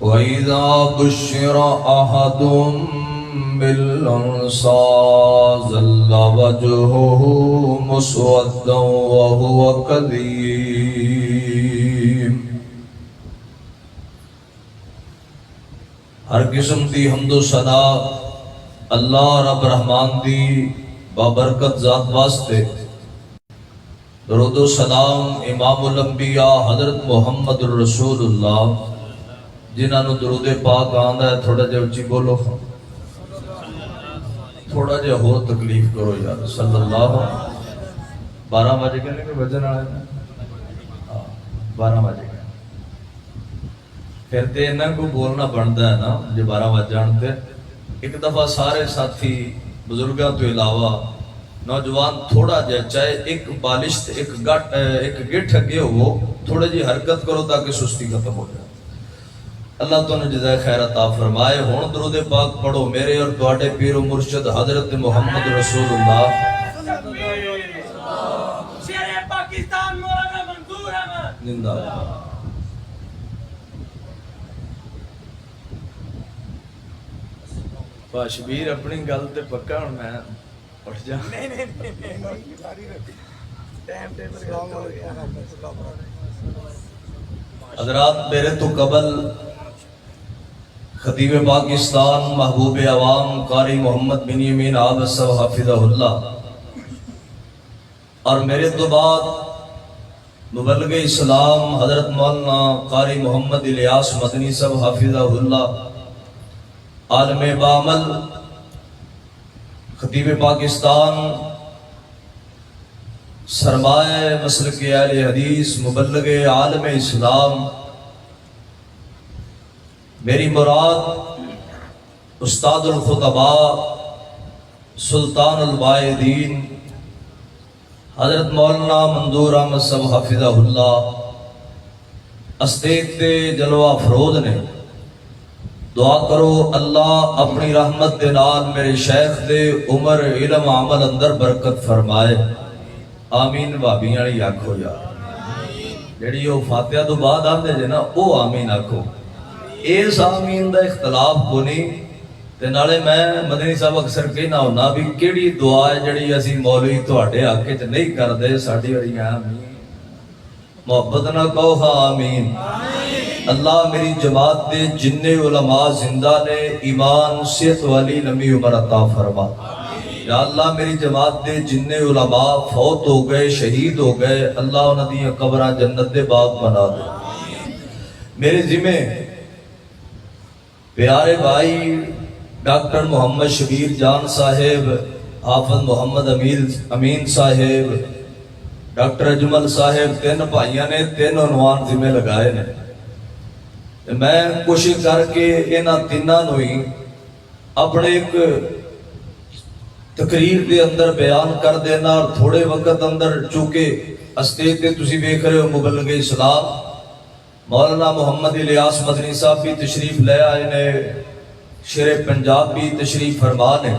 وَإِذَا بُشِّرَ أَحَدٌ بِالْأُنْثَىٰ ظَلَّ وَجْهُهُ مُسْوَدًّا وَهُوَ كَظِيمٌ۔ ہر قسم دی حمد و ثنا اللہ رب رحمان دی بابرکت ذات واسطے، درود و سلام امام الانبیاء حضرت محمد الرسول اللہ جنہاں نو درود پاک آندا ہے۔ تھوڑا جہا اچھی بولو، تھوڑا جہا ہو تکلیف کرو یار۔ صلی اللہ 12 بجے کہنے کے بجن آئے ہیں 12 بجے کا پھر تے انہاں کو بولنا بنتا ہے نا جو 12 بج جانتے۔ ایک دفعہ سارے ساتھی بزرگاں تو علاوہ نوجوان تھوڑا جہا چاہے ایک بالش ایک گٹھ اگے ہو تھوڑے جی حرکت کرو تاکہ سستی ختم ہو جائے۔ اللہ تو نے جزائے خیر عطا فرمائے۔ ہون درود پاک پڑھو میرے اور تواڈے پیر و مرشد حضرت محمد رسول اللہ شیر پاکستان مولانا منظور احمد زندہ باد۔ شبیر اپنی گل تے پکا ہوں میں اٹھ جا۔ حضرات میرے تو قبل خطیب پاکستان محبوب عوام قاری محمد بن یمین آب صاحب حافظہ اللہ اور میرے تو بعد مبلغ اسلام حضرت مولانا قاری محمد الیاس مدنی صاحب حافظہ اللہ، عالم بعمل خطیب پاکستان، سرمایہ مسلک اہل حدیث، مبلغ عالم اسلام، میری مراد استاد الخطباء سلطان الواعدین حضرت مولانا منظور احمد صاحب حافظہ اللہ استیق تے جلوہ افروز نے۔ دعا کرو اللہ اپنی رحمت دے نال میرے شیخ دے عمر علم عمل اندر برکت فرمائے۔ آمین۔ بھابیاں والی آکھو یار، جڑی وہ فاتحہ تو بعد آندے جے نا او آمین آکھو۔ اس آمین دا اختلاف کو نہیں تے نالے میں مدنی صاحب اکثر کہنا ہونا بھی کیڑی دعا ہے جڑی اسی مولوی تواڈے حق وچ نہیں کردے، ساڈی والی آمین محبت نہ کہو ہاں آمین۔ اللہ میری جماعت دے جننے علماء زندہ نے ایمان صحت والی لمبی عمر عطا فرما۔ یا اللہ میری جماعت دے جننے علماء فوت ہو گئے شہید ہو گئے، اللہ انہاں دی قبراں جنت دے باغ بنا دے۔ میرے ذمہ پیارے بھائی ڈاکٹر محمد شبیر جان صاحب، حافظ محمد امین صاحب، ڈاکٹر اجمل صاحب، 3 بھائیاں نے 3 عنوان ذمہ لگائے نے۔ میں کوشش کر کے انہاں تیناں نوں ہی اپنے ایک تقریر دے اندر بیان کر دینا، اور تھوڑے وقت اندر چونکہ اسٹیج تے تسی ویکھ رہے ہو مبلغ اسلام مولانا محمد الیاس مدنی صاحب بھی تشریف لے آئے نے، شیر پنجاب بھی تشریف فرما نے۔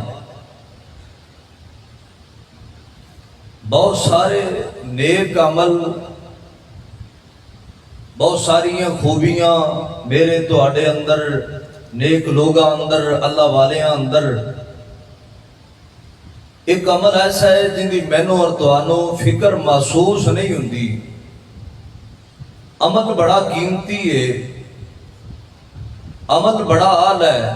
بہت سارے نیک عمل، بہت ساری خوبیاں میرے تواڈے اندر، نیک لوگاں اندر، اللہ والیاں اندر۔ ایک عمل ایسا ہے جن دی مینوں اور توانوں فکر محسوس نہیں ہوندی۔ عمل بڑا قیمتی ہے، عمل بڑا اعلیٰ ہے،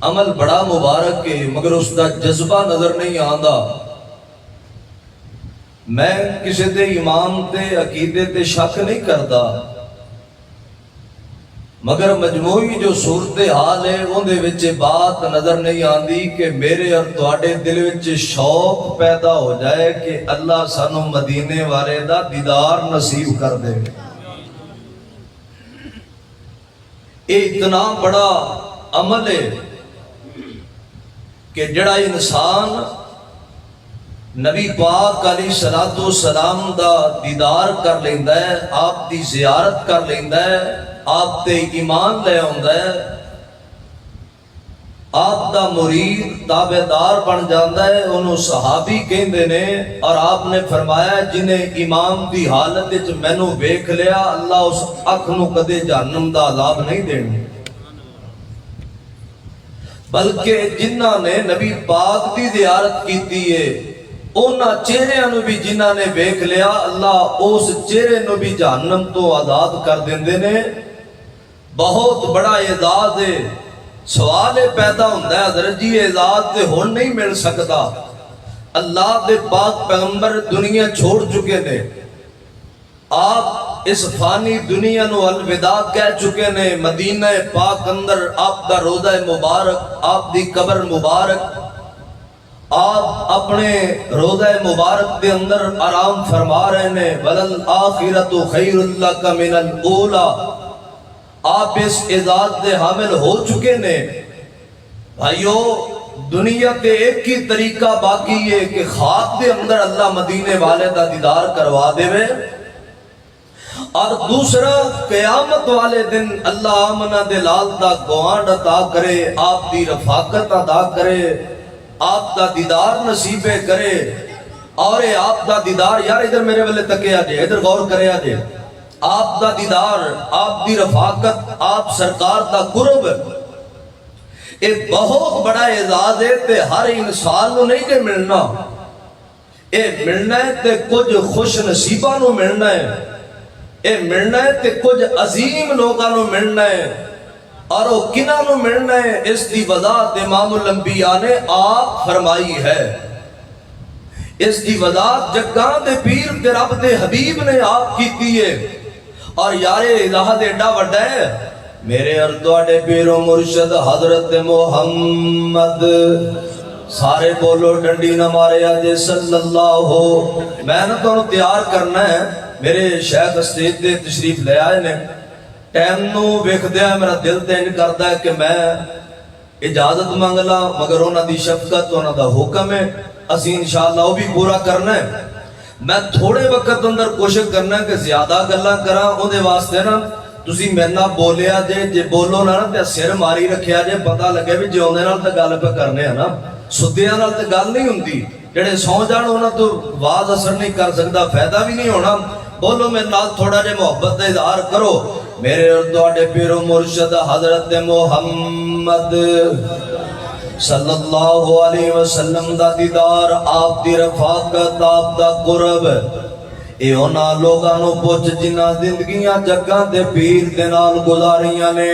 عمل بڑا مبارک ہے، مگر اس دا جذبہ نظر نہیں آندا۔ میں کسی دے ایمان تے عقیدے تے شک نہیں کرتا، مگر مجموعی جو صورتحال ہے ان دے وچ بات نظر نہیں آندی کہ میرے اور تواڈے دل وچ شوق پیدا ہو جائے کہ اللہ سانو مدینے والے دا دیدار نصیب کر دے۔ یہ اتنا بڑا عمل ہے کہ جڑا انسان نبی پاک علیہ السلام دا دیدار کر لیندا ہے، آپ دی زیارت کر لیندا ہے، آپ تے ایمان لے آندا ہے، آپ دا مرید تابعدار بن جاندہ ہے، انہوں صحابی کہندے نے، اور آپ نے فرمایا جنہیں امام دی حالت وچ مینوں ویکھ لیا اللہ اس اکھ نوں کدے جہنم دا عذاب نہیں دینا، بلکہ جنہاں نے نبی پاک دی زیارت کیتی ہے انہاں چہریاں نوں بھی جنہاں نے ویکھ لیا اللہ اس چہرے نوں بھی جہنم تو آزاد کر دیندے نے۔ بہت بڑا اعزاز ہے۔ سوال پیدا ہوتا ہے حضرت جی اعزاز تے ہن نہیں مل سکتا، اللہ دے پاک پیغمبر دنیا چھوڑ چکے نے، آپ اس فانی دنیا نو الوداع کہہ چکے نے، مدینہ پاک اندر آپ دا روضہ مبارک، آپ دی قبر مبارک، آپ اپنے روضہ مبارک دے اندر آرام فرما رہے نے، وَلَلْآخِرَةُ خَيْرٌ لَكَ مِنَ الْأُولَى، آپ اس اعزاز دے حامل ہو چکے نے۔ بھائیو دنیا تے ایک ہی طریقہ باقی ہے کہ خاک دے اندر اللہ مدینے والے دا دیدار کروا دے وے، اور دوسرا قیامت والے دن اللہ آمنہ دلال دا گوانڈ عطا کرے، آپ دی رفاقت عطا کرے، آپ دا دیدار نصیبے کرے، اور آپ دا دیدار، یار ادھر میرے والے تکے آجے، ادھر غور کرے آجے، آپ دا دیدار، آپ دی رفاقت، آپ سرکار دا قرب، ایک بہت بڑا اعزاز ہے تے ہر انسان نو نہیں کہ ملنا، اے ملنا ہے تے کچھ خوش نصیبہ نو ملنا ہے، اے ملنا ہے تے کچھ عظیم لوگاں نو ملنا ہے، اور وہ کنہ نو ملنا ہے اس دی وضاحت امام الانبیاء نے آپ فرمائی ہے، اس دی وضاحت جگاں دے پیر تے رب دے حبیب نے آپ کی دیئے، اور یارے اضاحت ایڈا وڈا ہے، میرے اردواڈے پیر و مرشد حضرت محمد، سارے بولو ڈنڈی نہ مارے آجے صلی اللہ ہو۔ میں نے تو انہوں تیار کرنا ہے، میرے شیخ اسٹیج دے تشریف لے آئے نے، ٹیم نو ویکھ دیا میرا دل تین کرتا ہے کہ میں اجازت مانگلا، مگر انہوں دی شفقت انہوں دا حکم ہے، اسی انشاءاللہ وہ بھی پورا کرنا ہے۔ میں تھوڑے وقت اندر کوشش کرنا ہے کہ زیادہ گلاں کراں، اون دے واسطے نا تسی میرے نال بولیا جے بولو نا تے سر ماری رکھیا جے، پتہ لگے بھی جیوندے نال تے گل پہ کرنے ہیں نا، سدیاں نال تے گل نہیں ہوندی، جڑے سو جان انہاں تو واز اثر نہیں کر سکتا، فائدہ بھی نہیں ہونا۔ بولو میرے نال تھوڑا جے محبت دا اظہار کرو، میرے اور تواڈے پیر و مرشد حضرت محمد صلی اللہ علیہ وسلم دا دیدار، آپ دی رفاقت، آپ دا قرب، اے اونا لوگاں نو پوچھ جنہاں زندگیاں جگاں دے پیر دے نال گزاریاں نے،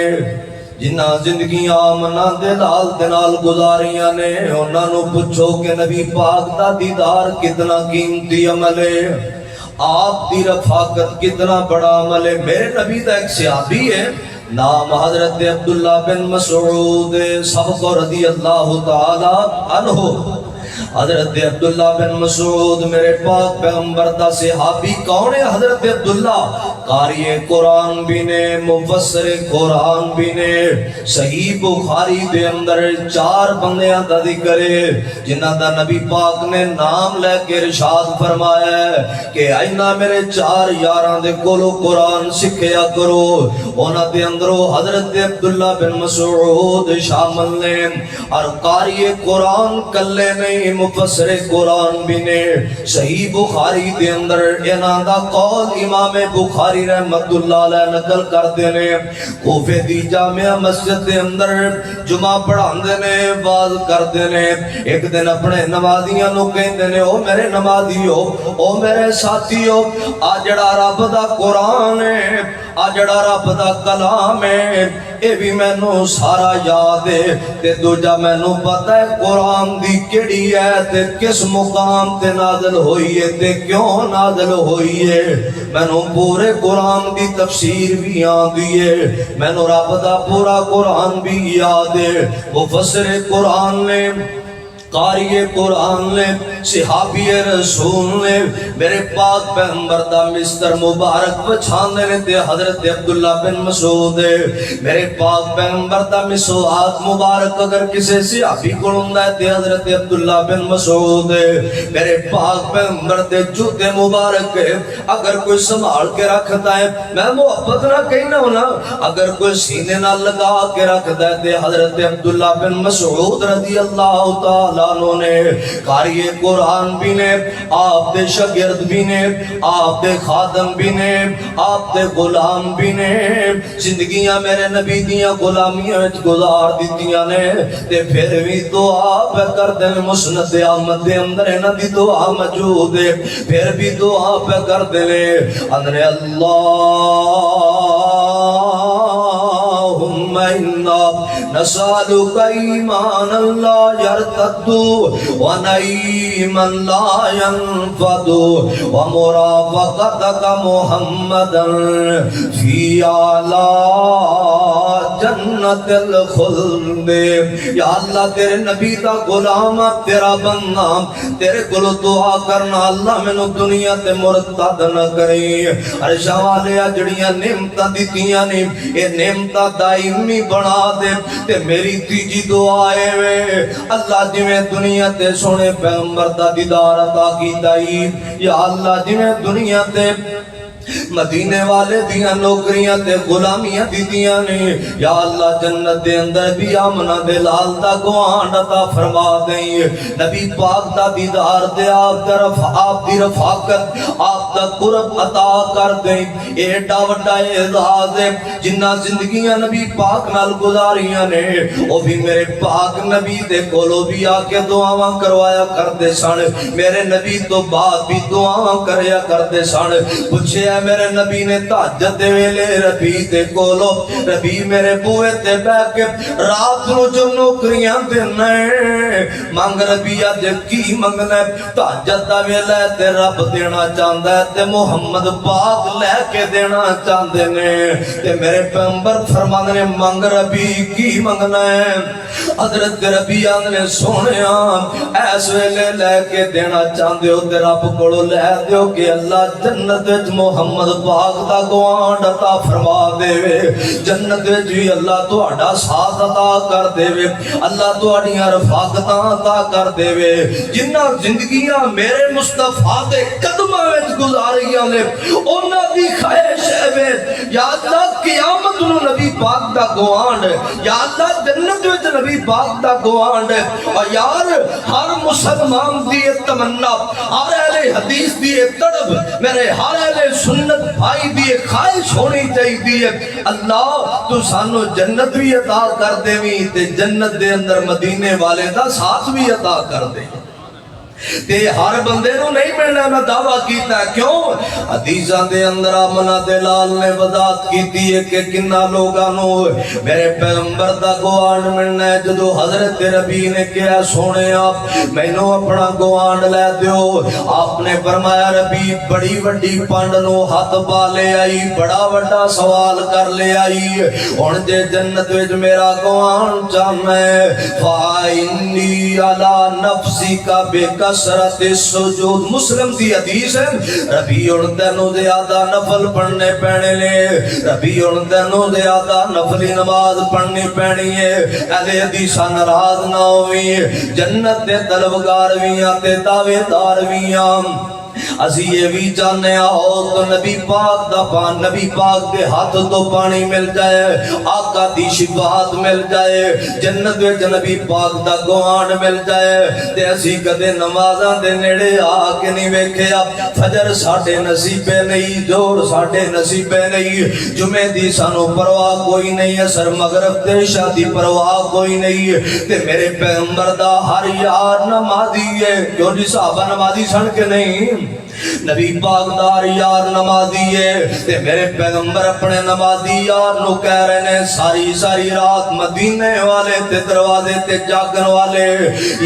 جنہاں زندگیاں آمنہ دے لال دے نال گزاریاں نے، اونا نو پوچھو کہ نبی پاک دا دیدار کتنا قیمتی عمل ہے، آپ دی رفاقت کتنا بڑا عمل ہے۔ میرے نبی دا ایک صحابی ہے، نام حضرت عبداللہ بن مسعود صاحب رضی اللہ تعالی عنہ۔ حضرت عبداللہ بن مسعود میرے پاک پیغمبر دا صحابی کون ہے؟ حضرت عبداللہ قاری قرآن بھی نے، مفسر قرآن بھی نے، صحیح بخاری دے اندر 4 بندیاں دا ذکر ہے جنہاں دا نبی پاک نے نام لے کے ارشاد فرمایا ہے کہ آئینہ میرے 4 یاراں دے کولو قرآن سکھیا کرو، انہاں دے اندرو حضرت عبداللہ بن مسعود شامل نے، اور قاری قرآن کلے نہیں مفسر قرآن بھی نے۔ صحیح بخاری دے اندر انہاں دا قول امام بخاری رحمت اللہ علیہ نقل کر دینے، کوفے دی جامعہ مسجد دے اندر جمعہ پڑھان دینے، واز کر دینے، ایک دن اپنے نمازیاں نو کہیں دینے، او میرے نمازیو، او میرے ساتھیو، آجڑا رب دا قرآن ہے، آجڑا رب دا کلام ہے، اے بھی میں نو سارا یاد ہے، تے دوجہ میں نو پتہ ہے قرآن دی کیڑی ہے تے کس مقام تے نازل ہوئی ہے تے کیوں نازل ہوئی ہے، میں نو پورے قرآن دی تفسیر بھی آندی ہے، میں نو رب دا پورا قرآن بھی یاد ہے۔ مفسر قرآن نے قاری قرآن نے صحابی رسول نے میرے پاک پیغمبر دا مستر مبارک بچھانے نے تے حضرت عبداللہ بن مسعود میرے پاک پیغمبر دا مسعود مبارک اگر کسے صحابی کو ہوندا ہے تے حضرت عبداللہ بن مسعود میرے پاک پیغمبر دے جوتے مبارک اگر کوئی سنبھال کے رکھتا ہے میں محبت نہ کہنا ہونا اگر کوئی سینے نہ لگا کے رکھتا ہے تے حضرت عبداللہ بن مسعود رضی اللہ تعالیٰ عنہ نے قاری قرآن بھی نے آپ دے شاگرد بھی نے آپ دے خادم بھی نے آپ دے غلام بھی نے زندگیاں میرے نبی دیاں غلامیاں گزار دیتیاں نے تے پھر بھی دعا پہ کر دیں مسند احمد دے اندر انہاں دی دعا موجود ہے پھر بھی دعا پہ کر دیں اندر اللہم انا نسألک ایمانا لا یرتد ونعیما لا ينفد ومرافقتک محمدا فی اعلی جنت الخلد یا اللہ تیرے نبی دا غلام تیرا بندہ تیرے کلو دعا کرنا اللہ میں نو دنیا تے مرتد نہ کریں عرشاں والے جڑیاں نعمتاں دیتیاں نے اے نعمتاں دائمی بنا دے تے میری تیجی دعا ہے اللہ جی میں دنیا تے سونے پیغمبر دا دیدار عطا کیتا ہی یا اللہ جی میں دنیا تے مدینے والے دیاں نوکریاں تے غلامیاں دیتیاں نے یا اللہ جنت دے اندر بھی آمنہ دے لال دا گوان عطا فرما دیں نبی پاک دا دیدار دے آپ دی رفاقت آپ دا قرب عطا کر دیں ایڈا وڈا اعزاز ہے جنہ زندگیاں نبی پاک نال گزاریاں نے وہ بھی میرے پاک نبی دے کولو بھی آکے دعاواں کروایا کرتے سن میرے نبی تو بعد بھی دعاواں کریا کرتے سن پوچھے میرے نبی نے تہجد دے ویلے ربی تے کولو ربی میرے بوئے تے بہ کے رات نو جو نوکریاں دینا ہے مانگ ربی اج کی منگنا ہے تہجد دا ویلا تے رب دینا چاہندا ہے تے محمد پاک لے کے دینا چاہندے نے تے میرے پیغمبر فرماندے نے مانگ ربی کی منگنا ہے حضرت ربی آندے سونیا ایس ویلے لے کے دینا چاہندے ہو تے رب کولو لے دیو کہ اللہ جنت وچ محمد پاک دا گوان عطا فرما دے جنت جی اللہ تہاڈا ساتھ عطا کر دے اللہ تہاڈیاں رفاقتاں عطا کر دے جنہ زندگیاں میرے مصطفیٰ دے قدماں وچ گزاریاں نے انہاں دی خواہش ہے یا اللہ قیامت نو نبی پاک دا گوان یا اللہ جنت وچ نبی پاک دا گوان اور یار ہر مسلمان دی تمنا ہر اہل حدیث دی تڑپ میرے ہر اہل سنت بھائی دی خواہش ہونی چاہیے اللہ تو سانو جنت بھی عطا کر دے تے جنت دے اندر مدینے والے دا ساتھ بھی عطا کر دے تے ہر بندے نو نہیں ملنا میں دعویٰ کیتا ہے کیوں حدیثاں دے اندر آمنہ دلال نے وضاحت کیتی ہے کہ کنہ لوگانو میرے پیغمبر دا گوان ملنا ہے جدو حضرت ربی نے کیا سونے آپ میں نو اپنا گوان لے دیو آپ نے فرمایا ربی بڑی وڈی پانڈ نو ہاتھ پا لے آئی بڑا وڈا سوال کر لے آئی ان جے جنت وچ میرا گوان چاہنا ہے فَإِنِّي عَلَى نَفْسِكَ بِكَسْرَةِ السُّجُودِ مسلم دی حدیث ہے ربی ان دنوں زیادہ نفل پڑھنے پینے لے ربی ان دنوں زیادہ نفلی نماز پڑھنی پینی ہے اہل حدیثاں ناراض نہ ہوئی جنت دے طلبگار ویاں تے دعوے دار ویاں اسی یہ بھی چاہنے آؤ تو نبی پاک دا پان نبی پاک دے ہاتھ تو پانی مل جائے آقا دی شفاعت مل جائے جنت وچ نبی پاک دا گوان مل جائے تے اسی کدے نمازاں دے نیڑے آ کے نہیں ویکھیا فجر ساڈے نصیبے نہیں زور ساڈے نصیبے نہیں جمعے دی سانو پرواہ کوئی نہیں اثر مغرب تے عشاء دی پرواہ کوئی نہیں تے میرے پیغمبر دا ہر یار نمازی ہے کیوں جی صحابہ نمازی سن کے نہیں نبی پاکدار یار نمازی ہے تے میرے پیغمبر اپنے نمازی یار نو کہہ رہے ہیں ساری ساری رات مدینے والے تے دروازے تے جاگن والے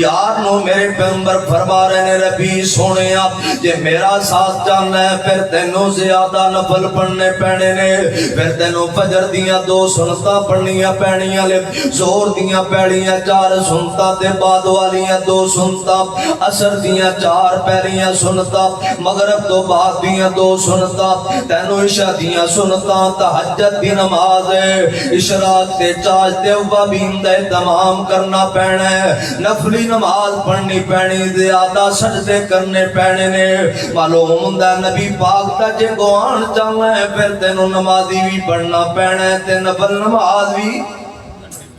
یار نو میرے پیغمبر فرما رہے ہیں ربی سونے آپ جے میرا ساتھ جانا ہے پھر تینوں زیادہ نفل پڑھنے پینے نے پھر تینوں فجر دیاں 2 سنتاں پڑھنیاں پینیاں لے زور دیاں پیڑیاں 4 سنتاں تے بعد والیاں 2 سنتاں عصر دیاں 4 پیڑیاں سنتاں مغرب تو بعد دیاں 2 سنتاں تینوں عشاء دیاں سنتاں تہجد دی نماز ہے اشراق تے چاج تے وابین دے تمام کرنا پینا ہے نفلی نماز پڑھنی پینی زیادہ سجدے کرنے پینے نے معلوم ہوندا نبی پاک دا جے گوان چاہنا ہے پھر تینوں نمازی بھی پڑھنا پینا ہے تے نفل نماز بھی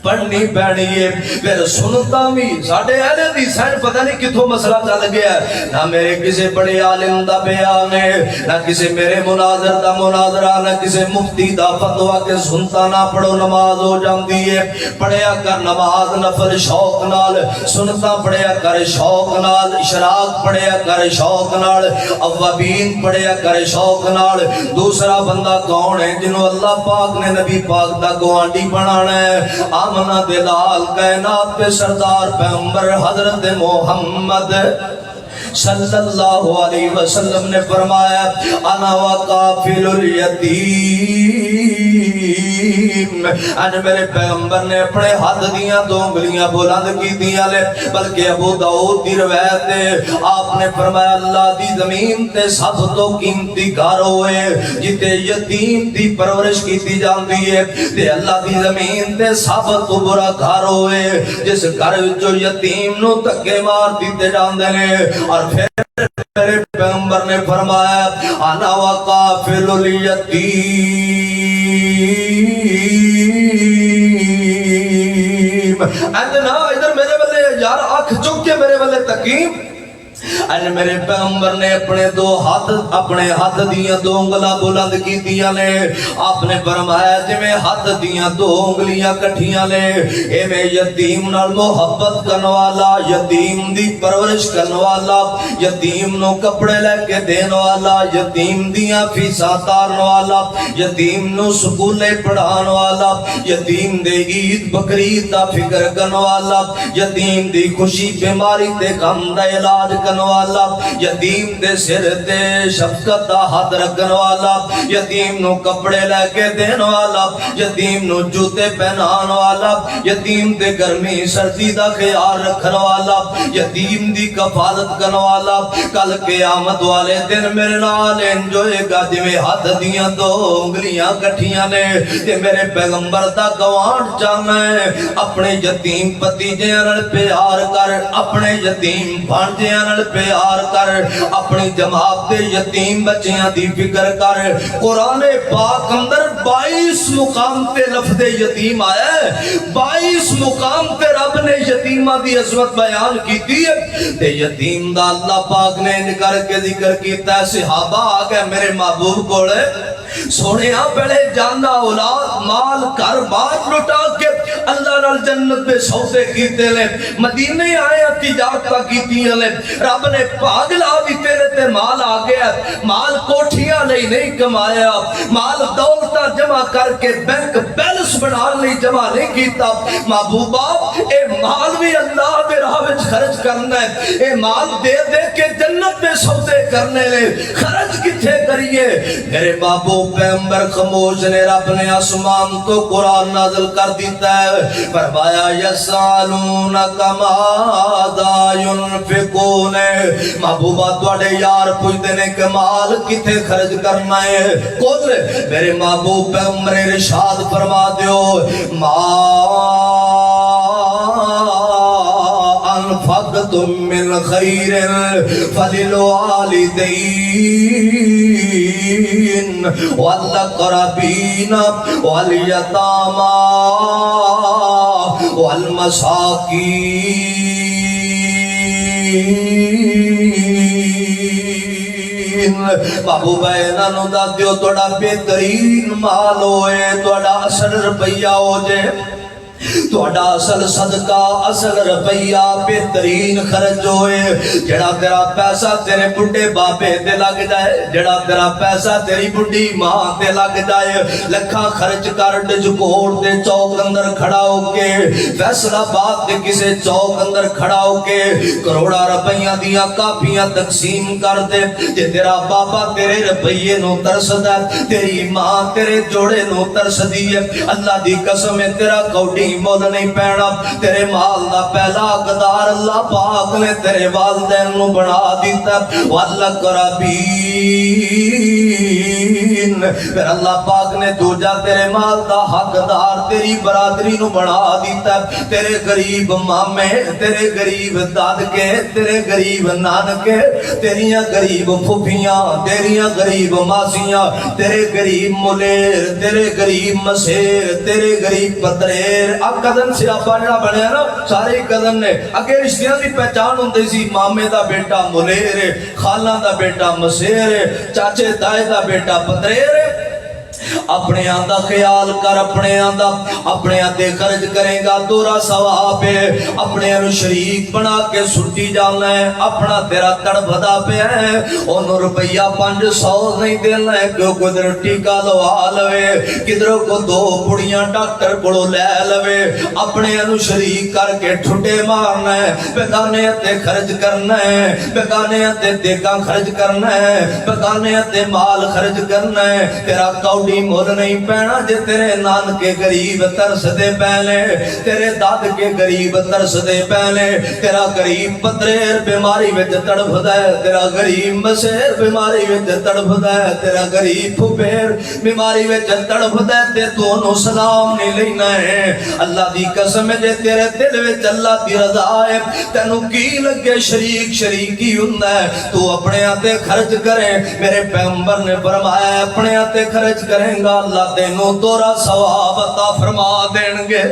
پڑھنی پینی ہے پھر سنتا بھی ساڑھے اہلِ حدیث ہیں پتہ نہیں کتھوں مسئلہ چل گیا ہے نہ میرے کسی بڑے عالم دا بیان ہے نہ کسی میرے مناظر دا مناظرہ نہ کسی مفتی دا فتوہ کے سنتا نہ پڑھو نماز ہو جاندی ہے پڑھیا کر نماز نفل شوق نال سنتا پڑھیا کر شوق نال اشراق پڑھیا کر شوق نال اوابین پڑھیا کر شوق نال دوسرا بندہ کون ہے جنہوں اللہ پاک نے نبی پاک دا گوانڈی بنانا ہے آمنہ دلال کائنات پہ سردار پیغمبر حضرت محمد صلی اللہ علیہ وسلم نے فرمایا انا وقافل الیتیم آج میرے پیغمبر نے اپنے ہاتھ دیاں 2 انگلیاں بلند کی دیاں لے بلکہ ابو داؤد دی روایت ہے آپ نے فرمایا اللہ دی زمین تے سب تو قیمتی گھر ہوئے جتے یتیم دی پرورش کی جاندی ہے تے اللہ دی زمین تے سب تو برا گھر ہوئے جس گھر جو یتیم نو تکے مار دیتے جاندے نے اور پھر میرے پیغمبر نے فرمایا انا وقافل الیتیم ادنا ادھر میرے بلے یار آنکھ چک کے میرے بلے تقیم آج میرے پیغمبر نے اپنے ہاتھ دیاں 2 انگلیاں بلند کی دیاں لے آپ نے فرمایا جی میں ہاتھ دیاں 2 انگلیاں کٹھیاں لے اے میں یتیم نال محبت کرنوالا یتیم دی پرورش کرنوالا یتیم نو کپڑے لے کے دینوالا یتیم دیاں فیساں تارنوالا یتیم نو سکولے پڑھانوالا یتیم دے عید بقرعید دا فکر کرنوالا یتیم دی خوشی بیماری تے غم دا علاج کرنوالا یتیم دے سر تے شفقت دا ہاتھ رکھنوالا یتیم نو کپڑے لے کے دینوالا یتیم نو جوتے پہنانوالا یتیم دے گرمی سردی دا خیال رکھنوالا یتیم دی کفالت کرنوالا کل قیامت والے دن میرے نال انجوئے گا جویں ہاتھ دیاں 2 انگلیاں کٹھیاں نے تے میرے پیغمبر دا گوان چاہنا ہے اپنے یتیم پتیجیاں نال پیار کر اپنے یتیم بھانجیاں نال پیار کر اپنی جماعت دے یتیم بچیاں دی فکر کر قرآن پاک اندر 22 مقام تے لفظ یتیم آیا ہے 22 مقام تے رب نے یتیمہ دی عظمت بیان کی تھی تے یتیم دا اللہ پاک نے نکر کے ذکر کیتا ہے صحابہ آگئے میرے محبوب کوڑے سونے پہلے جانا اولاد مال کر بات لٹا کے اللہ نال جنت پہ سوتے کیتے لے مدینے آئے تجارتہ کیتی لے رب نے پاگلا بھی تیرے تے مال آگیا مال کوٹھیاں نہیں کمایا مال دولتہ جمع کر کے بینک بیلنس بنا لی جمع نہیں کیتا محبوبہ اے مال بھی اللہ دے راہ وچ خرچ کرنا ہے اے مال دے دے کے جنت پہ سوتے کرنے لے خرچ کتھے کریے میرے بابو پیغمبر خاموش نے رب نے آسمان تو قرآن نازل کر دیتا ہے فرمایا یسالونک ماذا ينفقون محبوبہ تواڈے یار پوچھتے نے کہ مال کتے خرچ کرنا ہے کل میرے محبوب پیغمبر ارشاد فرما دیو ما انفقتم من خیر فللوالدین والاقربین والیتامی والمساکین محبوبہ انہوں دا دیو توڑا بہترین مال ہوئے توڑا 80 روپیہ ہو جائے تہاڈا اصل صدقہ اصل روپیہ بہترین خرچ ہوئے جڑا تیرا پیسہ تیرے بڈھے بابے تے لگ جائے جڑا تیرا پیسہ تیری بڈھی ماں تے لگ جائے لکھاں خرچ کر ڈجکوٹ تے چوک اندر کھڑا ہو کے فیصل آباد تے کسے چوک اندر کھڑا ہو کے کروڑا روپیاں دیاں کاپیاں تقسیم کر دے جے تیرا بابا تیرے روپیے نو ترسدا ہے تیری ماں تیرے جوڑے نو ترسدی ہے اللہ دی قسم ہے تیرا کوڈی مول نہیں پینا تیرے مال دا پہلا حقدار اللہ پاک نے تیرے والدین نو بنا دیتا وَالْأَقْرَبِينَ پھر اللہ پاک نے دوجا تیرے مال دا حقدار تیری برادری نو بنا دیتا تیرے غریب مامے تیرے غریب دادکے تیرے غریب نانکے تیریاں غریب پھوپھیاں تیریاں غریب ماسیاں تیرے غریب ملیر تیرے غریب مسیر تیرے غریب پتریر اب قدن سے آپا جڑا بنے نا سارے قدن نے اگے رشتیاں دی پہچان ہوندی سی مامے دا بیٹا ملیر خالہ دا بیٹا مسیر چاچے تائے دا بیٹا پتریر اپنے آندہ خیال کر اپنے آندے خرچ کریں گا دورا ثواب ہے اپنے انو شریک بنا کے سٹی جانا ہے اپنا تیرا تڑبھدا پہ ہے انہوں روپیہ 500 نہیں دینا ہے کیوں کدھر ٹیکا لوا لوے کدھر کو 2 بڑیاں ڈاکٹر بڑو لے لوے اپنے انو شریک کر کے ٹھٹے مارنا ہے بیگانے تے خرچ کرنا ہے بیگانے تے دیکھاں خرچ کرنا ہے بیگانے تے مال خرچ کرنا ہے تیرا کوڈی مول نہیں پینا جے تیرے نان کے غریب ترس دے پہلے تیرے داد کے غریب ترس دے پہلے تیرا غریب پتریر بیماری وچ تڑپدا ہے تیرا غریب مسیر بیماری وچ تڑپدا ہے تیرا غریب پھپھیر بیماری وچ تڑپدا ہے تے تو انو سلام نہیں لینا ہے اللہ دی قسم جے تیرے دل وچ اللہ دی رضا ہے تینو کی لگے شریکی ہوندا ہے تو اپنے تے خرچ کرے میرے پیغمبر نے فرمایا اپنے تے خرچ کریں گا اللہ تینوں دورا ثواب عطا فرما دیں گے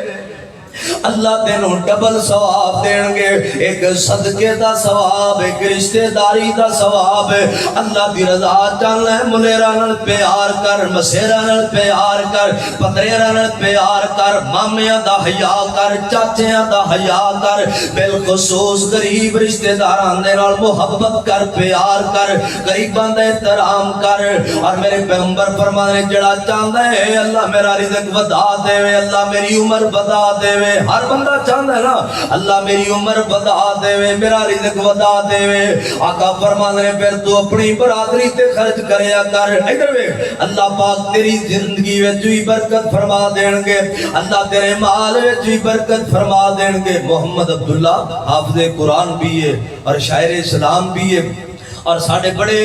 اللہ تینوں ڈبل ثواب دیں گے ایک صدقے دا ثواب ایک رشتہ داری دا ثواب اللہ دی رضا چاہنا ہے ملیران پیار کر مسیران پیار کر پتریران پیار کر مامیاں دا حیاء کر چاچیاں دا حیاء کر بالخصوص غریب رشتہ داران دے نال محبت کر پیار کر غریبان دا احترام کر اور میرے پیغمبر فرمانے جڑا چاہتا ہے اللہ میرا رزق ودا دے اللہ میری عمر ودا دے ہر بندہ چاہتا ہے نا اللہ میری عمر بدا دے میرا رزق ودا دے آقا فرمانے نے پھر تو اپنی برادری تے خرچ کریا کر ادھر وے اللہ پاک تیری زندگی وچ بھی برکت فرما دین گے اللہ تیرے مال وچ بھی برکت فرما دین گے محمد عبداللہ حافظ قرآن بھی ہے اور شاعر اسلام بھی ہے اور ساڑھے بڑے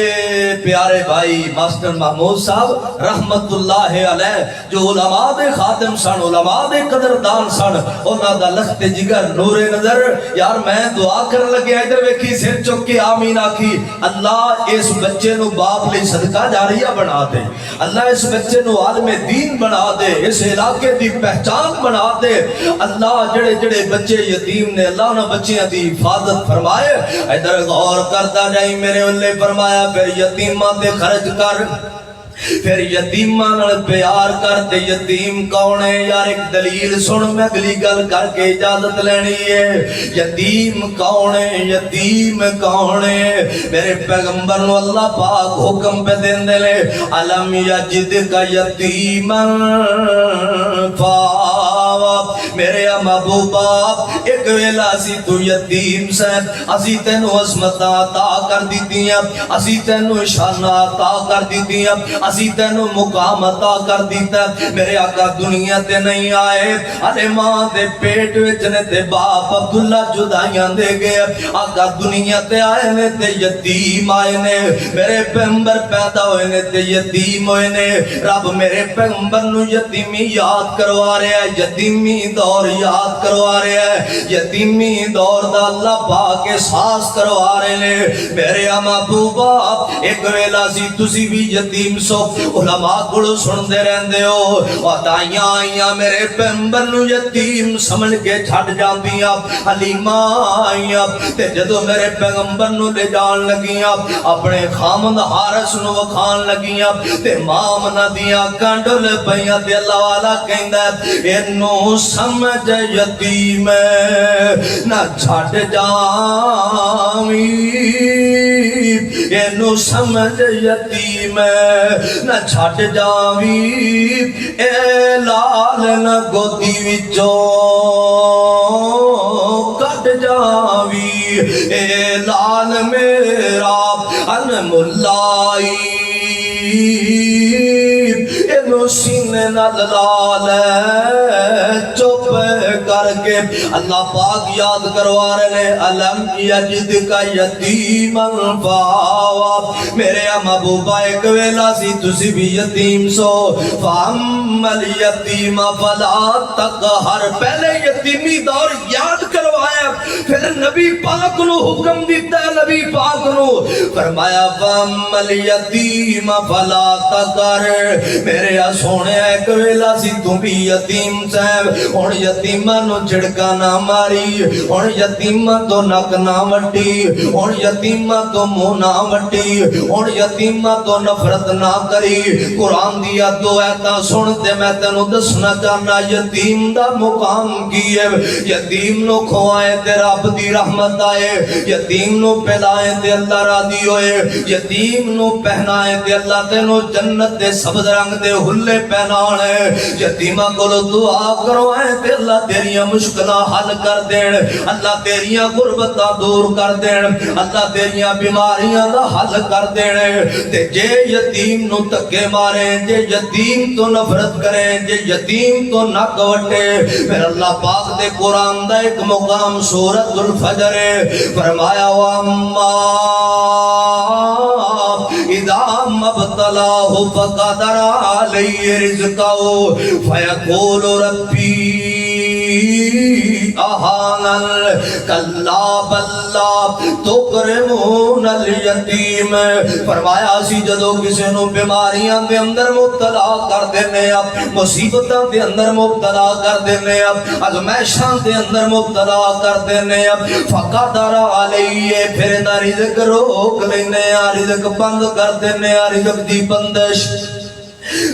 پیارے بھائی ماسٹر محمود صاحب رحمت اللہ علیہ جو علماء دے خادم سن علماء دے قدردان سن انہاں دا لخت جگر نور نظر یار میں دعا کرن لگے ادھر ویکھی سر چک کے آمین آکھی اللہ اس بچے نو باپ لئی صدقہ جاریہ بنا دے اللہ اس بچے نو عالم دین بنا دے اس علاقے دی پہچان بنا دے اللہ جڑے جڑے بچے یتیم نے اللہ انہاں بچیاں دی حفاظت فرمائے ادھر غور کرتا جائیں میرے نے فرمایا پھر یتیماں تے خرچ کر پھر یتیمان پیار کرتے یتیم کون ہے یار ایک دلیل سن میں اگلی گل کر کے اجازت لینی ہے یتیم کون ہے میرے پیغمبر نو اللہ پاک حکم پہ دین دے لے علم یجد کا یتیمن فاوا میرے محبوبا ایک ویلا اسی تو یتیم سے اسی تینو عظمت عطا کر دیتیاں اسی تینو شان عطا کر دیتیاں اسی تینو مقام عطا کر دیتا میرے آقا دنیا تے نہیں آئے ارے ماں دے پیٹ وچنے تے باپ عبداللہ جدائیاں دے گئے آقا دنیا تے آئے نے تے یتیم آئے نے میرے پیغمبر پیدا ہوئے نے تے یتیم ہوئے نے رب میرے پیغمبر نو یتیمی یاد کروا رہے ہیں یتیمی دور یاد کروا رہے ہیں یتیمی دور دا اللہ پاک احساس کروا رہے نے میرے محبوبہ ایک ویلا سی تسی بھی یتیم سو علماء کو سن دے رہندے ہو اور دائیاں آئیاں میرے پیغمبر نو یتیم سمجھ کے چھٹ جاندیاں حلیمہ آئیاں تے جدو میرے پیغمبر نو لے جان لگیاں اپنے خامد حارس نو وکھان لگیاں تے مام نہ دیاں کانڈل پیاں تے اللہ والا کہندا اینو سمجھ یتیم نہ چھٹ جاویں اینو سمجھ یتیم نہ چھٹ جاویں اے لال نہ گودی وچوں کٹ جاویں اے لال میرا انملائی اینو سینے نال لال چپ کر کے اللہ پاک یاد کروا رہے ہیں علم یجد کا یتیما فآوا میرے محبوبہ ایک ویلا سی تسی بھی یتیم سو فَأَمَّا الْيَتِيمَ فَلَا تَقْهَرْ پہلے یتیمی دور یاد کروایا پھر نبی پاک نو حکم دیتا ہے نبی پاک نو فرمایا فَأَمَّا الْيَتِيمَ فَلَا تَقْهَرْ میرے سونے ایک ویلا سی تم بھی یتیم صاحب اور یتیمہ نو جھڑکا نہ ماری اور یتیمہ تو نک نہ وٹی اور یتیمہ تو منہ نہ وٹی اور یتیمہ تو نفرت نہ کری قرآن دیا دو ایتا سنتے میں تینو دسنا چاہنا یتیم دا مقام کی ہے یتیم نو کھوائے تے رب دی رحمت آئے یتیم نو پہلائے تے اللہ راضی ہوئے یتیم نو پہنائے تے اللہ تینو جنت دے سبز رنگ دے ہلے پہنانے یتیمہ کو دعا کرو اے تے اللہ تیریاں مشکلہ حل کر دین اللہ تیریاں غربتہ دور کر دین اللہ تیریاں بیماریاں دا حل کر دین تے جے یتیم نو تکے ماریں جے یتیم تو نفرت کریں جے یتیم تو نہ کوٹے پھر اللہ پاک دے قرآن دا ایک مقام سورۃ الفجر فرمایا وَأَمَّا اِذَا مَبْتَلَاهُ فَقَدَرَ عَلَيْهِ رِزْقَهُ فَيَقُولُ رَبِّي اہانن کلا بلا تکرمون الیتیم فرمایا سی جدو کسی نو بیماریاں دے اندر مبتلا کر دینے اب مصیبتاں دے اندر مبتلا کر دینے اب ازمیشاں دے اندر مبتلا کر دینے اب فقدر علیہ پھر دا رزق روک لینے رزق بند کر دینے رزق دی بندش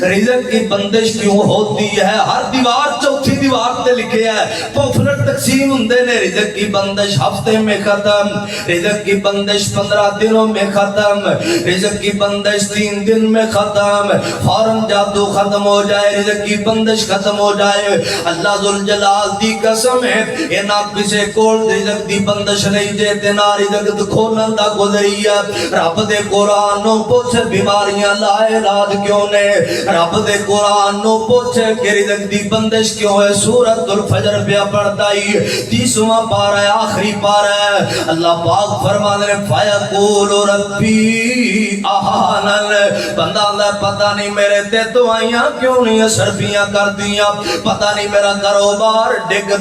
رزق کی بندش کیوں ہوتی ہے ہر دیوار چوتھی دیوار تے لکھے ہے پوفلٹ تقسیم ہندے نے رزق کی بندش ہفتے میں ختم رزق کی بندش 15 دنوں میں ختم رزق کی بندش 3 دن میں ختم فوراً جادو ختم ہو جائے رزق کی بندش ختم ہو جائے اللہ ذوالجلال دی قسم ہے اے نا کسے کول رزق دی بندش نہیں جیتے نا رزق کھولن دا گزریا رب دے قرآن نو پوچھے بیماریاں لا علاج کیوں نے رب دے قرآن نو پوچھے کہ رزق دی بندش کیوں ہے سورۃ الفجر پہ پڑھتا ہی 30واں پارہ ہے آخری پارہ ہے اللہ پاک فرمانے فَيَقُولُ رَبِّي اَحَانَن بندہ اللہ پتہ نہیں میرے تے دعائیاں کیوں نہیں اثر پیاں کر دیاں پتہ نہیں میرا کاروبار ڈگ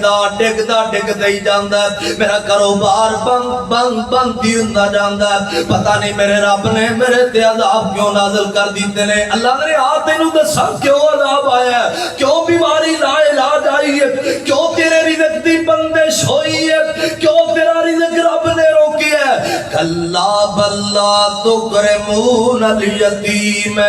ہی جاندہ ہے میرا کاروبار بند ہی ہوندا جاندہ ہے پتہ نہیں میرے رب نے میرے تے عذاب کیوں نازل کر دیتے نے اللہ نے تینوں دسا کیوں عذاب آیا ہے کیوں بیماری لا علاج آئی ہے کیوں تیرے رزق دی بندش ہوئی ہے کیوں تیرا رزق رب نے روکی ہے کلا بلا تکرمون الیتیم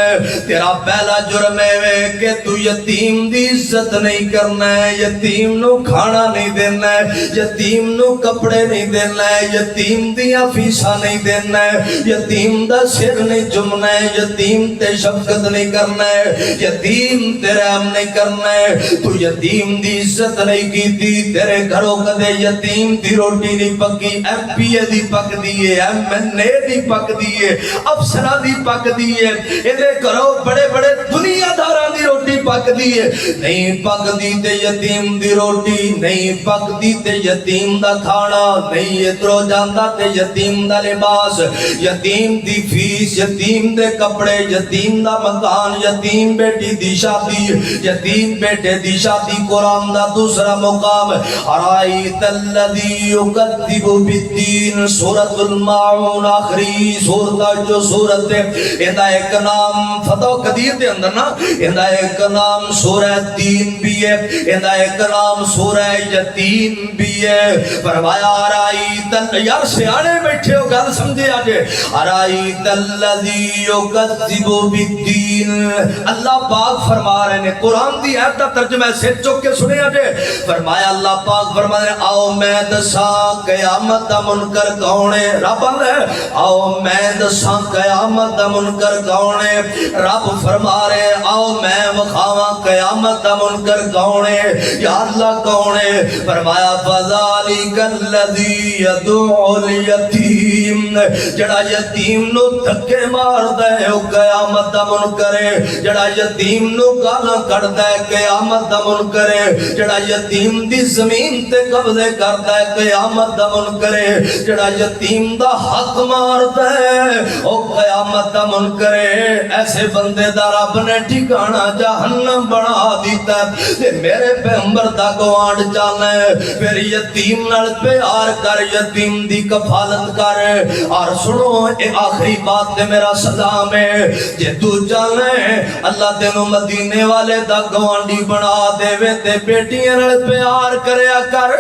تیرا پہلا جرم ہے کہ تو یتیم دی عزت نہیں کرنا ہے یتیم نو کھانا نہیں دینا ہے یتیم نو کپڑے نہیں دینا ہے یتیم دیاں فیساں نہیں دینا ہے یتیم دا سر نہیں جمنا ہے یتیم تے شفقت نہیں کرنا ہے یتیم تیرے ہم نہیں کرنا ہے تو یتیم دی عزت نہیں کی تھی تیرے گھروں کدے یتیم دی روٹی نہیں پکی ایم پی اے دی پک دیئے ایم این اے دی پک دیئے افسرہ دی پک دیئے ادھے گھروں بڑے بڑے دنیا داران دی روٹی پکدی ہے نہیں پکدی تے یتیم دی روٹی نہیں پکدی تے یتیم دا کھانا نہیں ادھروں جاندا تے یتیم دا لباس یتیم دی فیس یتیم دے کپڑے یتیم دا مکان یتیم بیٹی دی شادی یتیم بیٹے دی شادی قرآن دا دوسرا مقام ارائیت الذی یکذب بالدین سورۃ الماعون آخری سورت جو سورت ہے اندہ ایک نام فتح و قدیر دے اندر نا اندہ ایک نام سورہ دین بھی ہے اندہ ایک نام سورہ یتیم بھی ہے فرمایا ارائیت یار سیانے بیٹھے ہو گل سمجھے آجے ارائیت الذی یکذب بالدین اللہ پاک فرما رہے ہیں قرآن دی آیت کا ترجمہ سے چک کے سنے آجے فرمایا اللہ پاک فرما رہے ہیں آؤ میں دسا قیامت دا منکر کونے رب اللہ آؤ میں دسا قیامت دا منکر کونے رب فرما رہے آؤ میں وخاواں قیامت دا منکر کونے یا اللہ کونے فرمایا فذالک الذی یدعو الیتیم جڑا یتیم نو دھکے مار دے او قیامت دا منکر ہے جڑا یتیم نو گالاں کڈدا ہے قیامت دا منکر ہے جڑا یتیم دی زمین تے قبضے کردا ہے قیامت دا منکر ہے جڑا یتیم دا حق ماردا ہے او قیامت دا منکر ہے ایسے بندے دا رب نے ٹھکانہ جہنم بنا دیتا ہے تے میرے پیغمبر دا گوانڈ جانا ہے پھر یتیم نال پیار کر یتیم دی کفالت کر اور سنو اے آخری بات تے میرا سلام ہے جے تو جانا ہے اللہ تینو مدینے والے دا گوانڈی بنا دے وے تے بیٹیاں نال پیار کریا کر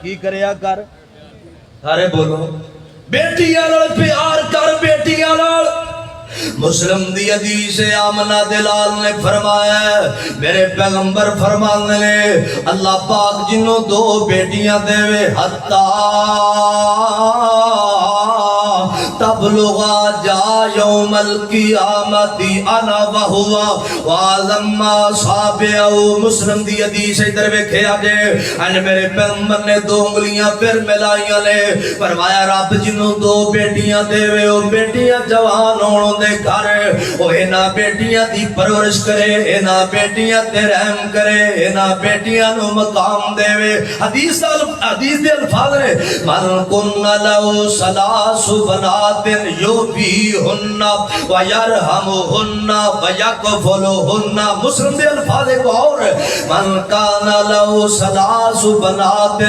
کی کریا کر سارے بولو بیٹیاں نال پیار کر بیٹیاں نال مسلم دی حدیث آمنہ دلال نے فرمایا ہے میرے پیغمبر فرمانے لے اللہ پاک جنہوں دو بیٹیاں دے وے حتی تبلغا جا یوم القیامت انا وہوا وعظم صابعو مسلم دی حدیث ادھر ویکھے آجے ان میرے پیغمبر نے دو انگلیاں پھر ملائیاں لے فرمایا رب جنہوں دو بیٹیاں دے وے او بیٹیاں جوان ہونوں دے گھر او اینا بیٹیاں دی پرورش کرے اینا بیٹیاں تے رحم کرے اینا بیٹیاں نو مقام دے وے حدیث دے الفاظ نے من کن لو سلاس بنات یوبیہن ویرحمہن ویکفلہن مسلم دے الفاظ ایک اور من کان لو سلاس بنات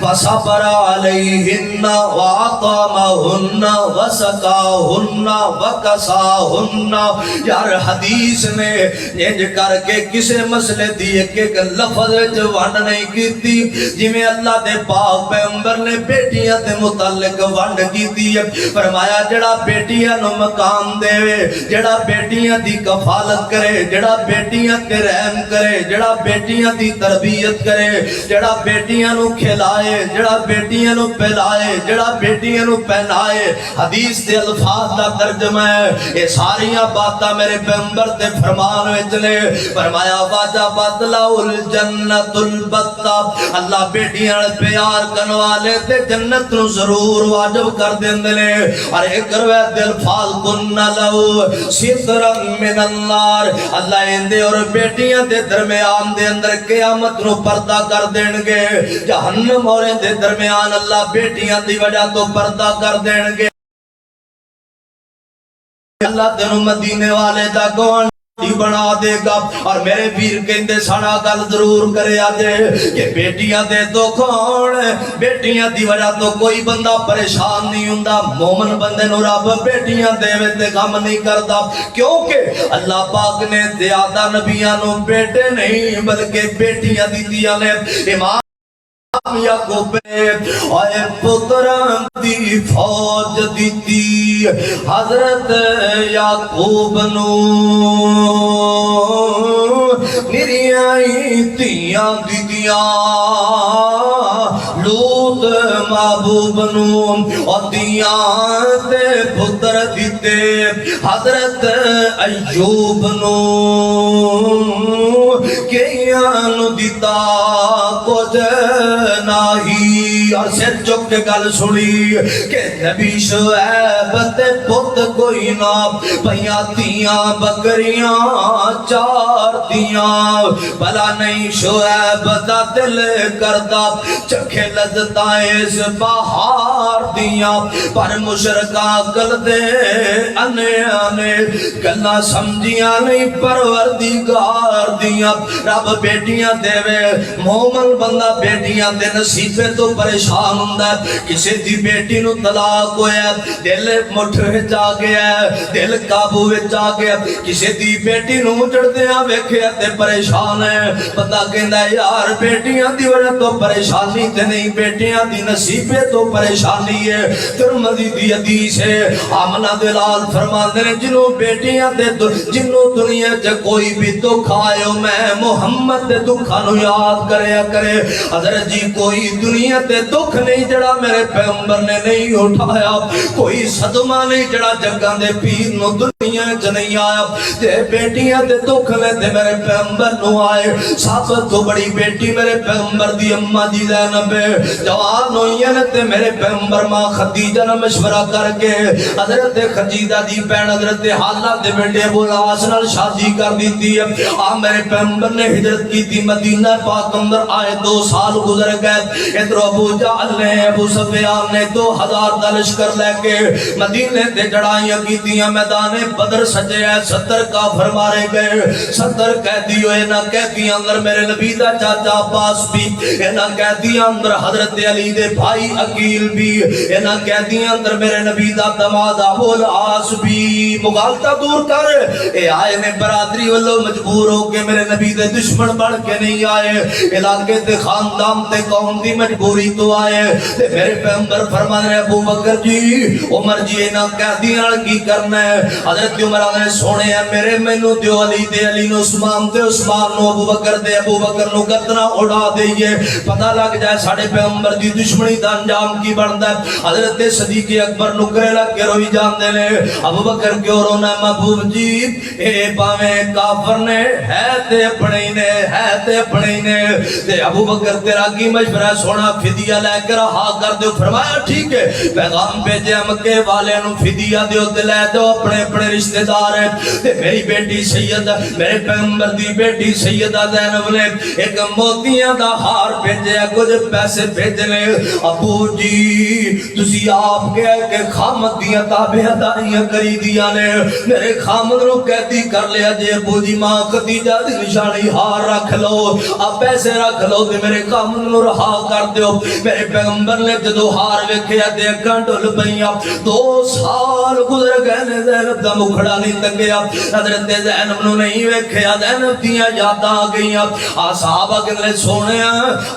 فصبر علیہن واطعمہن وسقاہن وکساہن یار حدیث نے انج کر کے کسے مسئلے دی ایک لفظ وچ ونڈ نہیں کیتی جی میں اللہ دے پاک پیغمبر نے بیٹیاں دے متعلق ونڈ کیتی ہے فرمایا جڑا بیٹیاں نو مقام دے وے جڑا بیٹیاں دی کفالت کرے جڑا بیٹیاں تے رحم کرے جڑا بیٹیاں دی تربیت کرے جڑا بیٹیاں نو کھلائے جڑا بیٹیاں نو پہلائے جڑا بیٹیاں نو پہنائے حدیث دے الفاظ دا ترجمہ ہے یہ ساریاں باتاں میرے پیغمبر تے فرمان وچ نے فرمایا واجبت لو الجنت البتہ اللہ بیٹیاں پیار کرن والے تے جنت نو ضرور واجب کر دیندے نے اور ایک روایت دل فال کن لو سترن من النار اللہ اندے اور بیٹیاں دے درمیان دے اندر قیامت نو پردہ کر دین گے جہنم اور دے درمیان اللہ بیٹیاں دی وجہ تو پردہ کر دین گے اللہ تینوں مدینے والے دا گوان بنا دے گا اور میرے پیر کہندے ساڑا گل ضرور کرے آجے کہ بیٹیاں دے تو کون بیٹیاں دی وجہ تو کوئی بندہ پریشان نہیں ہوندہ مومن بندے نو رب بیٹیاں دے وے تے غم نہیں کردا کیونکہ اللہ پاک نے زیادہ نبیاں نو بیٹے نہیں بلکہ بیٹیاں دی دیا نے امام یعقوب اے پتران دی فوج دیتی حضرت یعقوب نو نریائی تیاں دیدیاں لوت محبوب نو اور دیاں تے پتر دیتے حضرت ایوب نو کیاں نو دیتا کچھ نہیں اور سر چک کے گل سنی کہ نبی شعیب تے پت کوئی نہ پیاں تیاں بکریاں چار دیاں بلا نہیں شعیب دا دل کردا چکھے لذتاں اس بہار دیاں پر مشرکاں کل دے انے انے گلاں سمجھیاں نہیں پروردگار دیاں رب بیٹیاں دے وے مومن بندہ بیٹیاں دے نصیبے تو پریشان ہوندا ہے کسی دی بیٹی نو طلاق ہویا دل مٹھ وچ آ گیا دل قابو وچ آ گیا کسی دی بیٹی نو چڑھدیاں ویکھیا تے پریشان ہے پتہ کہندا یار بیٹیاں دی وجہ تو پریشانی تے نہیں بیٹیاں دی نصیبے تو پریشانی ہے ترمذی دی حدیث ہے آمنہ دلال فرماندے نے جنوں بیٹیاں دے جنوں دنیا چ کوئی بھی دکھ آئے میں محمد دے دکھاں نو یاد کرے حضرت جی کوئی دنیا تے دکھ نہیں جڑا میرے پیغمبر نے نہیں اٹھایا کوئی صدمہ نہیں جڑا جگاں دے پیر نو دنیا چ نہیں آیا تے بیٹیاں تے دکھ لے تے میرے پیغمبر نو آئے سب تو بڑی بیٹی میرے پیغمبر دی اماں جی زینب جوان ہوئی نے تے میرے پیغمبر ماں خدیجہ نے مشورہ کر کے حضرت خدیجہ دی بہن حضرت حالہ دے بیٹے ابو العاص نال شادی کر دیتی ہے میرے پیغمبر نے ہجرت کی تھی مدینہ پاک اندر آئے 2 سال گزر گئے ادھر ابو جہل نے ابو سفیان نے 2000 دا لشکر لے کے مدینے تے چڑھائیاں کی تھی میدان بدر سجے 70 کافر مارے گئے 70 قیدی ہوئے نہ قیدی اندر میرے نبی دا چاچا عباس بھی نہ قیدی اندر حضرت علی دے بھائی عقیل بھی نہ قیدی اندر میرے نبی دا دماد ابو العاص بھی مغالطہ دور کر اے آئے نے برادری والوں مجبور ہو کے میرے نبی دے دشمن بڑھ کے نہیں آئے علاقے تے خاندان تے قوم دی مجبوری تو آئے تے میرے پیغمبر فرمانے ابو بکر جی عمر جی نہ قیدی نال کی کرنا ہے حضرت عمر نے سونے ہیں میرے مینوں دیو علی دے علی نو عثمان تے عثمان نو ابو بکر دے ابو بکر نو گردنا اڑا دئیے پتہ لگ جائے ساڈے پیغمبر دی دشمنی دا انجام کی بندا ہے حضرت صدیق اکبر نکرے لگ کے روئی جاندے نے ابو بکر کیوں رونا محبوب جی اے باویں کافر نے ہے تے اپنے ہی نے تے ابو بکر تیرا کی مشورہ سونا فدیہ لے کر رہا کر دو فرمایا ٹھیک ہے پیغام بھیجے مکے والے نو فدیہ دیو تے لے دو اپنے رشتہ دار ہیں تے میری بیٹی سیدہ میرے پیغمبر دی بیٹی سیدہ زینب نے ایک موتیاں دا ہار بھیجے کچھ پیسے بھیجنے ابو جی تسی آپ کہہ کے خامد دیاں تابعداریاں کری دیا نے میرے خامد نو قیدی کر لیا جے ابو جی ماں خدیجہ دی نشانی ہار رکھ لو اب پیسے رکھ لو تے میرے خامد نو رہا کر دیو میرے پیغمبر نے جدو ہار ویکھیا تے اکھاں ڈل پئیاں 2 سال گزر گئے نے زینب دا مکھڑا نہیں تنگیا حضرت زینب نو نہیں ویکھیا زینب دیاں یاداں آ گئیاں صحابہ کہندے سونے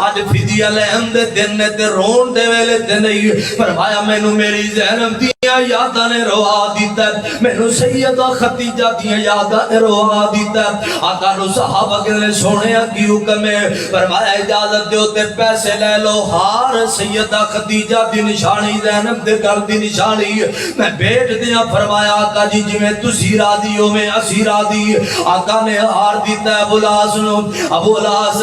اج فدیہ لین دے دن نے تے رون دے ویلے تے نہیں فرمایا مینوں میری زینب دیاں یاداں نے روا دیتا مینوں سیدہ خدیجہ دیاں یاداں نے روا دیتا آقا نو صحابہ کہندے سونے کی حکم ہے فرمایا اجازت دیو تے پیسے لے لو ہار سیدہ خدیجہ دی نشانی زینب دے گل دی نشانی میں بھیج دیاں فرمایا آقا جی جویں تسی راضی ہو میں اسی راضی آقا نے ہار دیتا ابو العاص نو ابو العاص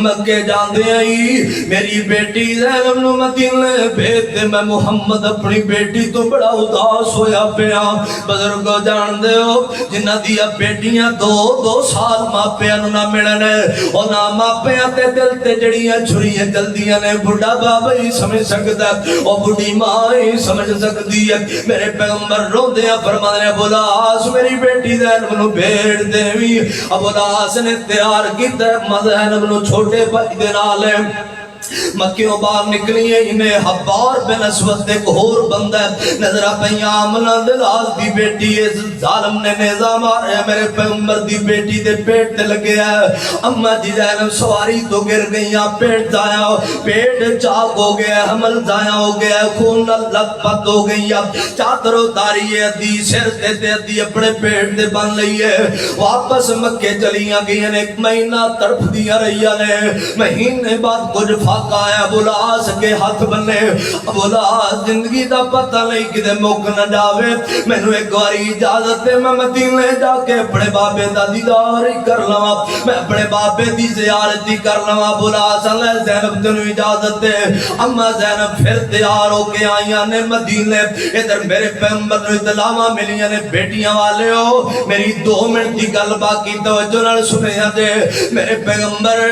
مکے جاندے آئی میری بیٹی زینب نو مدینے بھیج دے میں محمد اپنی بیٹی تو بڑا اداس ہویا پیا بزرگو جان دے ہو جنہ دیا بیٹیاں 2 سال ماپیاں نو نہ ملنے او نہ ماپیاں تے دل تے جڑیاں چھریاں جلدیاں نے بڑھا بابا ہی سمجھ سکتا او بڑھی ماں ہی سمجھ سکتی ہے میرے پیغمبر روندے فرمانے ابو العاص میری بیٹی زینب نو بھیج دیوی ابو العاص نے تیار کیتا زینب نو چھوٹے بھائی دے نال مکیوں باہر نکلی انہیں حبار بن اسود ایک اور بندہ نظر پیام دلال دی بیٹی ظالم نے نیزہ مارے میرے پیغمبر دی بیٹی دے پیٹ تے لگے اما جی زینب سواری تو گر گئیاں پیٹ جایا پیٹ چاک ہو گیا حمل جایا ہو گیا خون لت پت ہو گئی چادر اتاری ہے ادھی سر تے ادھی اپنے پیٹ دے بن لئی ہے واپس مکے چلیاں گئیاں 1 مہینہ تڑپ دیا رہیا نے مہینے بعد کچھ فاقہ آیا بلاس کے ہاتھ بنے بلاس زندگی دا پتہ نہیں کدے مک نہ جاوے میں نے ایک باری اجازت ہے میں مدینے جا کے اپنے بابے دا دیدار ہی کر لواں میں اپنے بابے دی زیارت ہی کر لواں بلاس اللہ زینب تینوں اجازت ہے اما زینب پھر تیار ہو کے آئیاں نے مدینے ادھر میرے پیغمبر نے اطلاعاں ملیاں نے بیٹیاں والے ہو میری 2 منٹ کی گل باقی توجہ نال سنیا جے میرے پیغمبر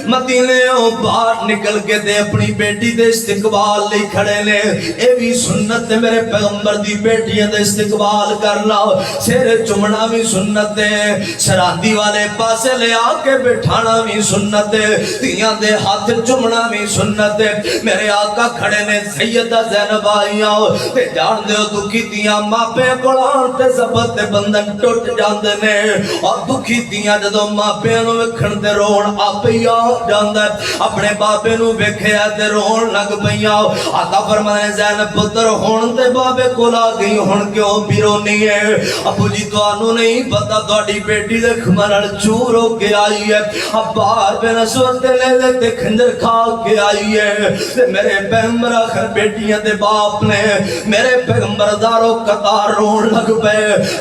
مدینے باہر نکل کے دے اپنی بیٹی دے استقبال لئی کھڑے نے اے بھی سنت ہے میرے پیغمبر دی بیٹیاں دے استقبال کرنا سر چمنا بھی سنت ہے سراندی والے پاسے لے آ کے بٹھانا بھی سنت ہے تیاں دے ہاتھ چمنا بھی سنت ہے میرے آقا کھڑے نے سیدہ زینب آئیاں تے جان دے دکھی تیاں ماپے قرآن تے زبط تے بندن ٹوٹ جاندے نے اور دکھی تیاں جدو ماپے نو وکھن تے رون آپ ہی آ جاندے اپنے بابے نو وکھیا تے رون لگ پئیاں آقا فرمائے زینب پتر ہون تے بابے کو لا گئی ہون کیوں بیرونی ہے ابو جی توانو نہیں پتا تواڈی بیٹی دے کھمرڑ چور ہو کے آئی ہے اب باہر بے نسوت لے لے تے کھنجر کھا کے آئی ہے تے میرے پیغمبر آخر بیٹیاں دے باپ نے میرے پیغمبر دارو قطار رون لگ پے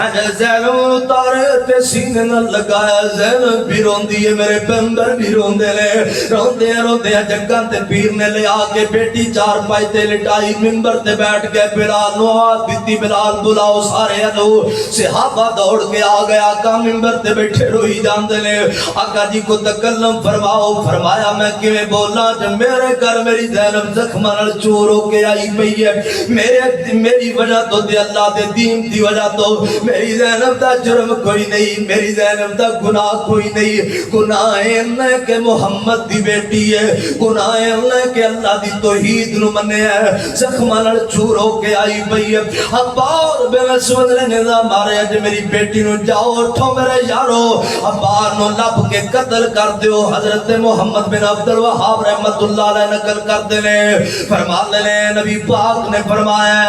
اجل زینب اتارے تے سینے نہ لگایا زینب بھی رون دیئے میرے پیغمبر بھی رون دے لے رون دے جگن تے پیر نے لے آکے بیٹی چار پائی تے لٹائی ممبر تے بیٹھ گئے بلال نو آت دیتی بلال بلاؤ سارے ادو صحابہ دوڑ کے آ گیا آقا ممبر تے بیٹھے روئی جان دے لے آقا جی کو تکلم فرماؤ فرمایا میں کیویں بولا جب میرے گھر میری زینب زخمہ نال چور ہو کے آئی پئی ہے میری وجہ تو دے اللہ دے دین دی وجہ تو میری زینب دا جرم کوئی نہیں میری زینب دا گناہ کوئی نہیں گناہ انہیں کہ محمد دی بیٹی ہے گناہ انہیں کہ اللہ دی توحید نو منے ہے زخمہ نال چور ہو کے آئی پئی ہے ابار بے مسود نے نظام مارے اج میری بیٹی نو جاؤ اٹھو میرے یارو ابار نو لب کے قتل کر دیو حضرت محمد بن عبد الوہاب رحمت اللہ علیہ نقل کر دینے فرما لینے نبی پاک نے فرمایا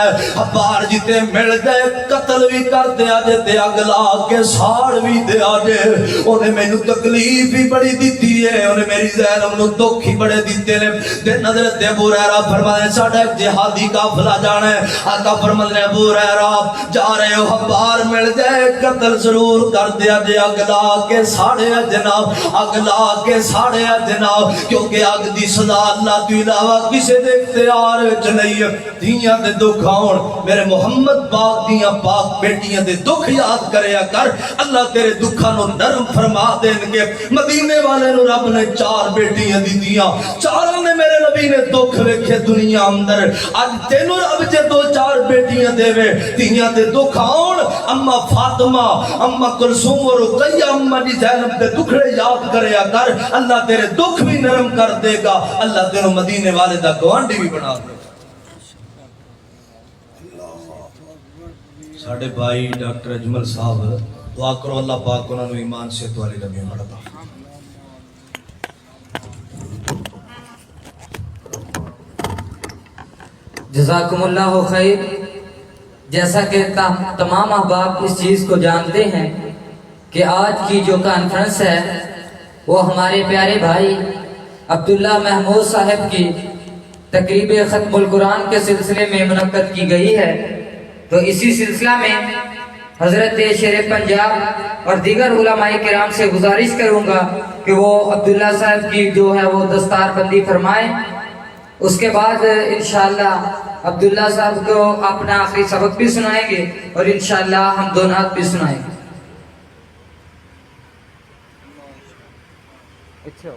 ابار جیتے مل گئے قتل بھی کر دیا جے تے اگلا کے ساڑ بھی دیا جے انہیں میں نو تکلیف بھی بڑی دیتی ہے انہیں میری زینب نو دکھ ہی بڑے دیتے نے دن حضرت ابو ریرہ فرمایا ساڑھا ایک جہادی کافلہ جانا ہے آقا فرمایا ابو ریرہ جا رہے ہو ابار مل جائے قتل ضرور کر دیا جے اگلا کے ساڑھے جناب اگلا کے ساڑھے جناب کیونکہ اگ دی سزا اللہ تو علاوہ کسے دے اختیار وچ نہیں ہے دیاں دے دکھ آن میرے محمد پاک دیاں پاک بیٹیاں دے دکھ یاد کریا کر اللہ تیرے دکھاں نو نرم فرما دین گے مدینے والے نو رب نے 4 بیٹیاں دی دیاں چاروں نے میرے نبی نے دکھ ویکھے دنیا اندر اج تینوں رب جے 2-4 بیٹیاں دے وے دیاں دے دکھ آن اما فاطمہ اما کلثوم و رقیہ اما دی زینب دے دکھڑے یاد کریا کر اللہ تیرے دکھ بھی نرم کر دے گا اللہ تیرے مدینے والے دا گوانڈی بھی بنا دے ساڑھے بھائی ڈاکٹر اجمل صاحب دعا کرو اللہ پاک انہوں نے ایمان سے تو علی نبی مرتا جزاکم اللہ خیر جیسا کہ تمام احباب اس چیز کو جانتے ہیں کہ آج کی جو کانفرنس ہے وہ ہمارے پیارے بھائی عبداللہ محمود صاحب کی تقریب ختم القرآن کے سلسلے میں منعقد کی گئی ہے تو اسی سلسلہ میں حضرت شیر پنجاب اور دیگر علماء کرام سے گزارش کروں گا کہ وہ عبداللہ صاحب کی جو ہے وہ دستار بندی فرمائیں اس کے بعد انشاءاللہ عبداللہ صاحب کو اپنا آخری سبق بھی سنائیں گے اور انشاءاللہ ہم 2 نعت بھی سنائیں گے اچھا